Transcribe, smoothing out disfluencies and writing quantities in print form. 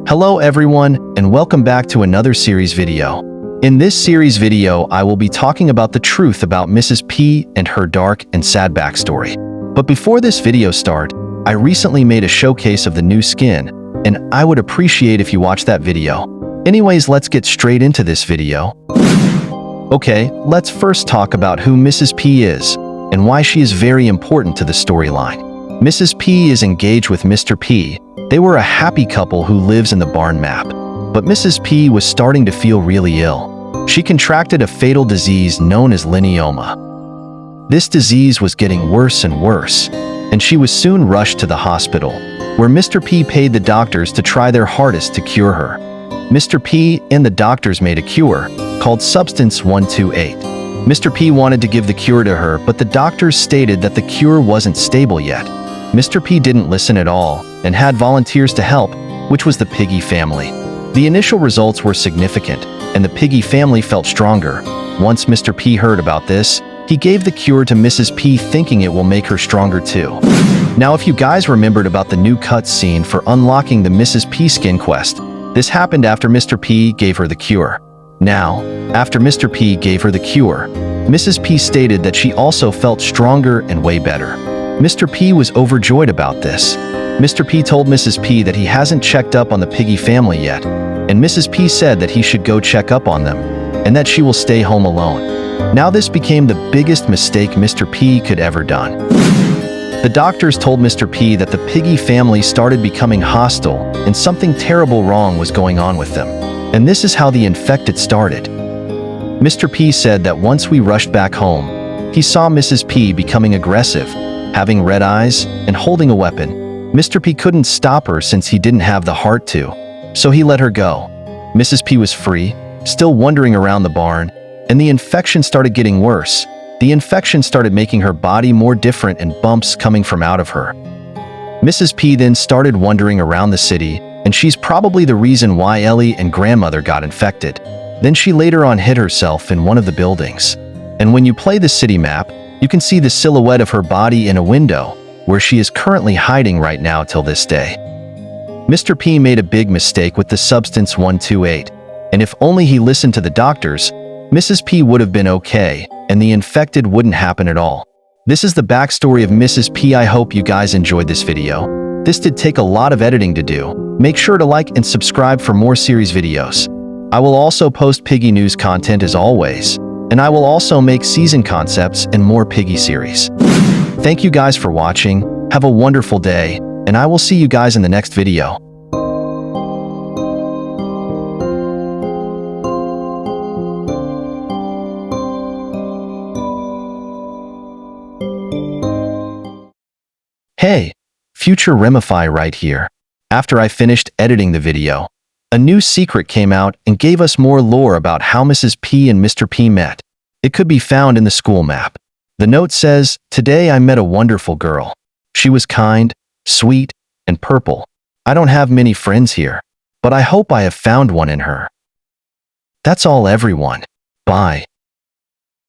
Hello everyone, and welcome back to another series video. In this series video, I will be talking about the truth about Mrs. P and her dark and sad backstory. But before this video start, I recently made a showcase of the new skin, and I would appreciate if you watch that video. Anyways, let's get straight into this video. Okay, let's first talk about who Mrs. P is, and why she is very important to the storyline. Mrs. P is engaged with Mr. P. They were a happy couple who lives in the barn map. But Mrs. P was starting to feel really ill. She contracted a fatal disease known as lineoma. This disease was getting worse and worse, and she was soon rushed to the hospital, where Mr. P paid the doctors to try their hardest to cure her. Mr. P and the doctors made a cure, called Substance 128. Mr. P wanted to give the cure to her, but the doctors stated that the cure wasn't stable yet. Mr. P didn't listen at all, and had volunteers to help, which was the Piggy family. The initial results were significant, and the Piggy family felt stronger. Once Mr. P heard about this, he gave the cure to Mrs. P thinking it will make her stronger too. Now if you guys remembered about the new cutscene for unlocking the Mrs. P skin quest, this happened after Mr. P gave her the cure. Now, after Mr. P gave her the cure, Mrs. P stated that she also felt stronger and way better. Mr. P was overjoyed about this. Mr. P told Mrs. P that he hasn't checked up on the Piggy family yet, and Mrs. P said that he should go check up on them, and that she will stay home alone. Now this became the biggest mistake Mr. P could ever done. The doctors told Mr. P that the Piggy family started becoming hostile and something terrible wrong was going on with them. And this is how the infected started. Mr. P said that once we rushed back home, he saw Mrs. P becoming aggressive, having red eyes, and holding a weapon. Mr. P couldn't stop her since he didn't have the heart to, so he let her go. Mrs. P was free, still wandering around the barn, and the infection started getting worse. The infection started making her body more different and bumps coming from out of her. Mrs. P then started wandering around the city, and she's probably the reason why Ellie and grandmother got infected. Then she later on hid herself in one of the buildings. And when you play the city map, you can see the silhouette of her body in a window, where she is currently hiding right now till this day. Mr. P made a big mistake with the Substance 128, and if only he listened to the doctors, Mrs. P would have been okay, and the infected wouldn't happen at all. This is the backstory of Mrs. P. I hope you guys enjoyed this video. This did take a lot of editing to do. Make sure to like and subscribe for more series videos. I will also post Piggy news content as always, and I will also make season concepts and more Piggy series. Thank you guys for watching, have a wonderful day, and I will see you guys in the next video. Hey, future Remify right here. After I finished editing the video, a new secret came out and gave us more lore about how Mrs. P and Mr. P met. It could be found in the school map. The note says, "Today I met a wonderful girl. She was kind, sweet, and purple. I don't have many friends here, but I hope I have found one in her." That's all everyone. Bye.